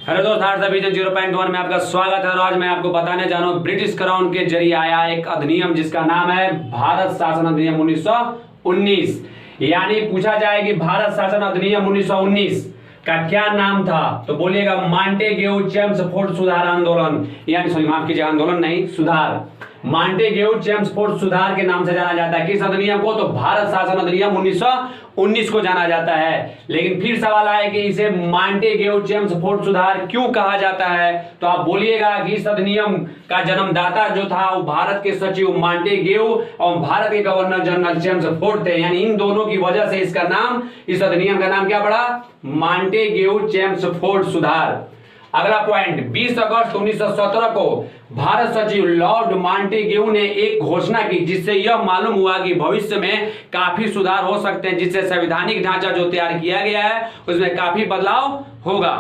Hello दोस्त, heart vision 0.1 में आपका स्वागत है। और आज मैं आपको बताने जा रहा हूँ ब्रिटिश क्राउन के जरिए आया एक अधिनियम जिसका नाम है भारत शासन अधिनियम 1919। यानी पूछा जाए कि भारत शासन अधिनियम 1919 का क्या नाम था, तो बोलिएगा मॉन्टेग्यू चेम्सफोर्ड सुधार आंदोलन। यानी सॉरी, माफ कीजिए, आंदोलन नहीं, सुधार। मॉन्टेग्यू चेम्सफोर्ड सुधार के नाम से जाना जाता है। किस अधिनियम को? तो भारत शासन अधिनियम 1919 को जाना जाता है। लेकिन फिर सवाल आया कि इसे मॉन्टेग्यू चेम्सफोर्ड सुधार क्यों कहा जाता है, तो आप बोलिएगा कि इस अधिनियम का जन्मदाता जो था वो भारत के सचिव मॉन्टेग्यू और भारत के गवर्नर जनरल चेम्सफोर्ड थे। यानी इन दोनों की वजह से इसका नाम, इस अधिनियम का नाम क्या पड़ा? मॉन्टेग्यू चेम्सफोर्ड सुधार। अगला पॉइंट, 20 अगस्त 1917 को भारत सचिव लॉर्ड मॉन्टेग्यू ने एक घोषणा की जिससे यह मालूम हुआ कि भविष्य में काफी सुधार हो सकते हैं, जिससे संवैधानिक ढांचा जो तैयार किया गया है उसमें काफी बदलाव होगा।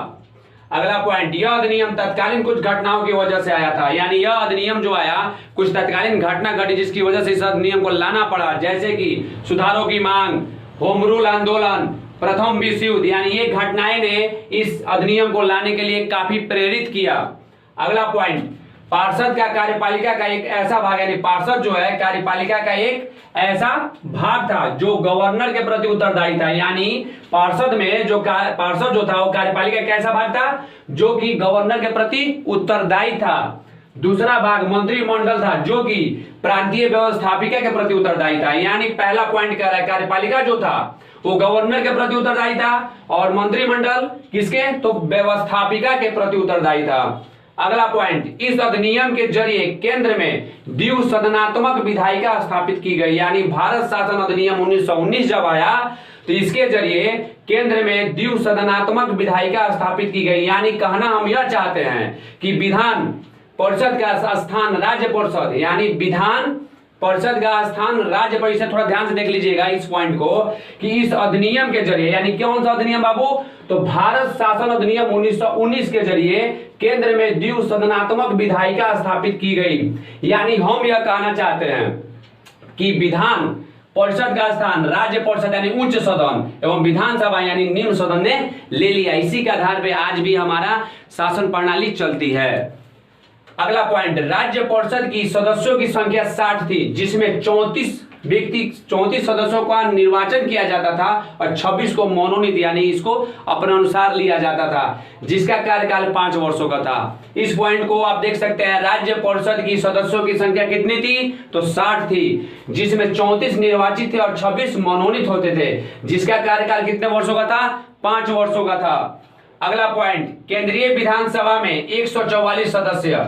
अगला पॉइंट, यह अधिनियम तत्कालीन कुछ घटनाओं की वजह से आया था। यानी यह अधिनियम जो आया, कुछ तत्कालीन घटना घटी जिसकी वजह से इस अधिनियम को लाना पड़ा, जैसे कि सुधारों की मांग, होम रूल आंदोलन, प्रथम विश्व युद्ध। यानी ये घटनाएं ने इस अधिनियम को लाने के लिए काफी प्रेरित किया। अगला पॉइंट, पार्षद का कार्यपालिका का एक ऐसा भाग, यानी पार्षद जो है कार्यपालिका का एक ऐसा भाग था जो गवर्नर के प्रति उत्तरदायी था। यानी पार्षद में जो पार्षद जो था वो कार्यपालिका का ऐसा भाग था जो कि गवर्नर के प्रति उत्तरदायी था। दूसरा भाग मंत्रिमंडल था जो कि प्रांतीय व्यवस्थापिका के प्रति उत्तरदायी था। यानी पहला पॉइंट कह रहा है कार्यपालिका जो था वो गवर्नर के प्रति उत्तरदायी था और मंत्रिमंडल किसके? तो व्यवस्थापिका के प्रति उत्तरदायी था। अगला पॉइंट, इस अधिनियम के जरिए केंद्र में द्विसदनात्मक विधायिका स्थापित की गई। यानी भारत शासन अधिनियम 1919 जब आया तो इसके जरिए केंद्र में द्विसदनात्मक विधायिका स्थापित की गई। यानी कहना हम यह चाहते हैं कि विधान परिषद का स्थान राज्य परिषद, यानी विधान परिषद का स्थान राज्य परिषद। थोड़ा ध्यान से देख लीजिएगा इस पॉइंट को कि इस अधिनियम के जरिए, यानी कौन सा अधिनियम बाबू? तो भारत शासन अधिनियम 1919 के जरिए केंद्र में द्विसदनात्मक विधायिका स्थापित की गई। यानी हम यह कहना चाहते हैं कि विधान परिषद का स्थान राज्य परिषद यानी उच्च सदन एवं विधानसभा यानी निम्न सदन ने ले लिया। इसी के आधार पर आज भी हमारा शासन प्रणाली चलती है। अगला पॉइंट, राज्य परिषद की सदस्यों की संख्या 60 थी, जिसमें 34 सदस्यों का निर्वाचन किया जाता था और 26 को मनोनीत यानी इसको अपने अनुसार लिया जाता था, जिसका कार्यकाल 5 वर्षों का था। इस पॉइंट को आप देख सकते हैं, राज्य परिषद की सदस्यों की संख्या कितनी थी? तो 60 थी, जिसमें 34 निर्वाचित थे और 26 मनोनीत होते थे, जिसका कार्यकाल कितने वर्षों का था? 5 वर्षों का था। अगला पॉइंट, केंद्रीय विधानसभा में 144 सदस्य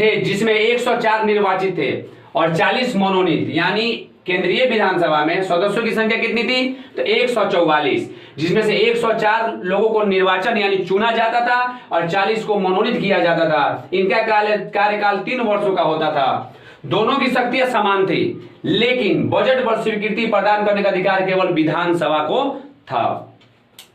थे, जिसमें 104 निर्वाचित थे और 40 मनोनीत। यानी केंद्रीय विधानसभा में सदस्यों की संख्या कितनी थी? तो 144, जिसमें से 104 लोगों को निर्वाचन यानी चुना जाता था और 40 को मनोनीत किया जाता था। इनका कार्यकाल 3 वर्षों का होता था। दोनों की शक्तियां समान थी, लेकिन बजट पर स्वीकृति प्रदान करने का अधिकार केवल विधानसभा को था।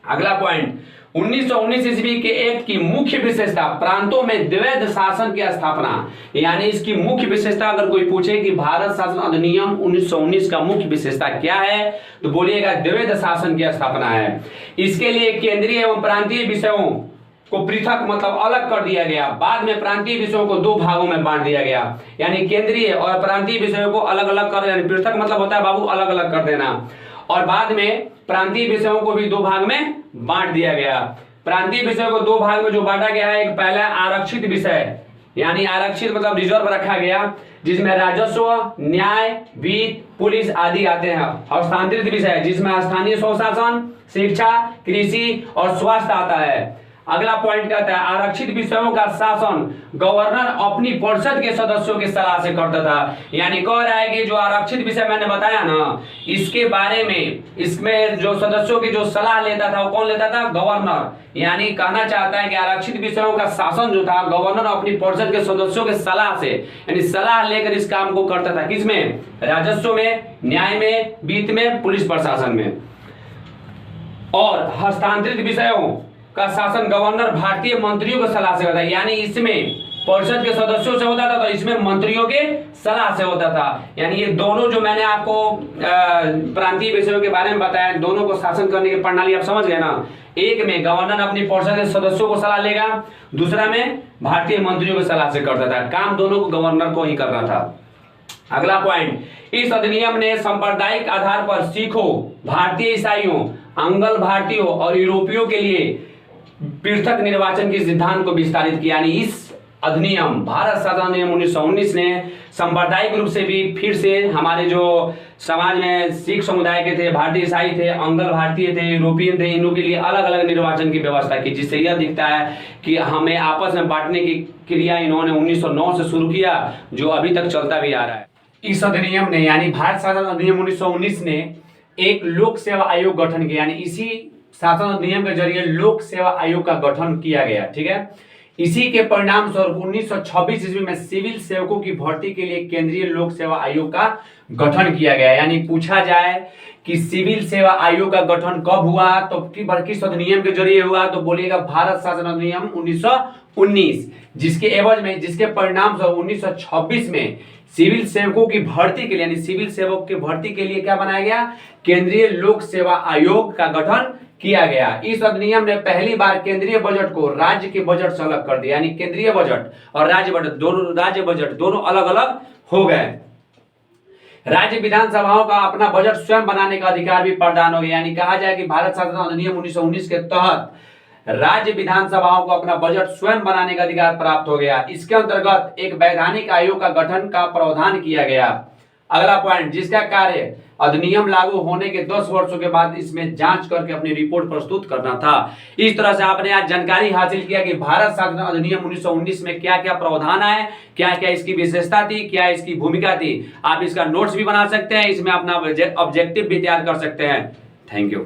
अगला पॉइंट, 1919 ईस्वी के एक्ट की मुख्य विशेषता, प्रांतों में द्वैध शासन की स्थापना। यानी इसकी मुख्य विशेषता अगर कोई पूछे कि भारत शासन अधिनियम 1919 का मुख्य विशेषता क्या है, तो बोलिएगा द्वैध शासन की स्थापना है। इसके लिए केंद्रीय एवं प्रांतीय विषयों को पृथक मतलब अलग कर दिया गया। बाद में प्रांतीय विषयों को 2 भागों में बांट दिया गया। यानी केंद्रीय और प्रांतीय विषयों को अलग अलग कर, यानी पृथक मतलब होता है बाबू अलग अलग कर देना, और बाद में प्रांतीय विषयों को भी 2 भाग में बांट दिया गया। प्रांतीय विषयों को 2 भाग में जो बांटा गया है, एक पहला आरक्षित विषय, यानी आरक्षित मतलब रिजर्व रखा गया, जिसमें राजस्व, न्याय, वित्त, पुलिस आदि आते हैं। हस्तांतरित विषय, जिसमें स्थानीय स्वशासन, शिक्षा, कृषि और स्वास्थ्य आता है। अगला पॉइंट कहता है आरक्षित विषयों का शासन गवर्नर अपनी परिषद के सदस्यों की सलाह से करता था। यानी कह रहा है कि जो आरक्षित विषय मैंने बताया ना, इसके बारे में इसमें जो सदस्यों की जो सलाह लेता था वो कौन लेता था? गवर्नर। यानी कहना चाहता है कि आरक्षित विषयों का शासन जो था गवर्नर अपनी परिषद के सदस्यों के सलाह से, यानी सलाह लेकर इस काम को करता था। किसमें? राजस्व में, न्याय में, वित्त में, पुलिस प्रशासन में। और हस्तांतरित विषयों का शासन गवर्नर भारतीय मंत्रियों की सलाह से करता है। यानी इसमें परिषद के सदस्यों से होता था, तो इसमें मंत्रियों के सलाह से होता था। यानी ये दोनों जो मैंने आपको प्रांतीय विषयों के बारे में बताया, दोनों को शासन करने की प्रणाली आप समझ गए ना। एक में गवर्नर अपनी परिषद के सदस्यों को सलाह लेगा, दूसरा में भारतीय मंत्रियों की सलाह से करता था। काम दोनों को गवर्नर को ही करना था। अगला पॉइंट, इस अधिनियम ने सांप्रदायिक आधार पर सिखों, भारतीय ईसाइयों, अंगल भारतीयों और यूरोपियों के लिए पृथक निर्वाचन के सिद्धांत को विस्तारित किया। यानी इस अधिनियम, भारत शासन अधिनियम 1919 ने सांप्रदायिक रूप से भी फिर से हमारे जो समाज में सिख समुदाय के थे, भारतीय ईसाई थे, अंगल भारतीय थे, यूरोपियन थे, इनों के लिए अलग अलग निर्वाचन की व्यवस्था की, जिससे यह दिखता है कि हमें आपस में बांटने की क्रिया इन्होंने 1909 से शुरू किया, जो अभी तक चलता भी आ रहा है। इस अधिनियम ने, यानी भारत शासन अधिनियम 1919 ने एक लोक सेवा आयोग गठन किया। यानी इसी शासन अधिनियम के जरिए लोक सेवा आयोग का गठन किया गया। ठीक है, इसी के परिणाम स्वरूप 1926 ईस्वी में सिविल सेवकों की भर्ती के लिए केंद्रीय लोक सेवा आयोग का गठन किया गया। यानी पूछा जाए कि सिविल सेवा आयोग का गठन कब हुआ, तो किस अधिनियम के जरिए हुआ, तो बोलिएगा भारत शासन अधिनियम 1919, जिसके एवज में, जिसके परिणाम स्वरूप 1926 में सिविल सेवकों की भर्ती के लिए, यानी सिविल सेवक की भर्ती के लिए क्या बनाया गया, केंद्रीय लोक सेवा आयोग का गठन किया गया। इस अधिनियम ने पहली बार केंद्रीय बजट को राज्य के बजट से अलग कर दिया। यानी केंद्रीय बजट और राज्य बजट दोनों अलग अलग हो गए। राज्य विधानसभाओं का अपना बजट स्वयं बनाने का अधिकार भी प्रदान हो गया। यानी कहा जाए कि भारत शासन अधिनियम 1919 के तहत राज्य विधानसभाओं को अपना बजट स्वयं बनाने का अधिकार प्राप्त हो गया। इसके अंतर्गत एक वैधानिक आयोग का गठन का प्रावधान किया गया। अगला पॉइंट, जिसका कार्य अधिनियम लागू होने के 10 वर्षों के बाद इसमें जांच करके अपनी रिपोर्ट प्रस्तुत करना था। इस तरह से आपने आज जानकारी हासिल किया कि भारत शासन अधिनियम 1919 में क्या क्या प्रावधान है, क्या क्या इसकी विशेषता थी, क्या इसकी भूमिका थी। आप इसका नोट्स भी बना सकते हैं, इसमें अपना ऑब्जेक्टिव भी तैयार कर सकते हैं। Thank you.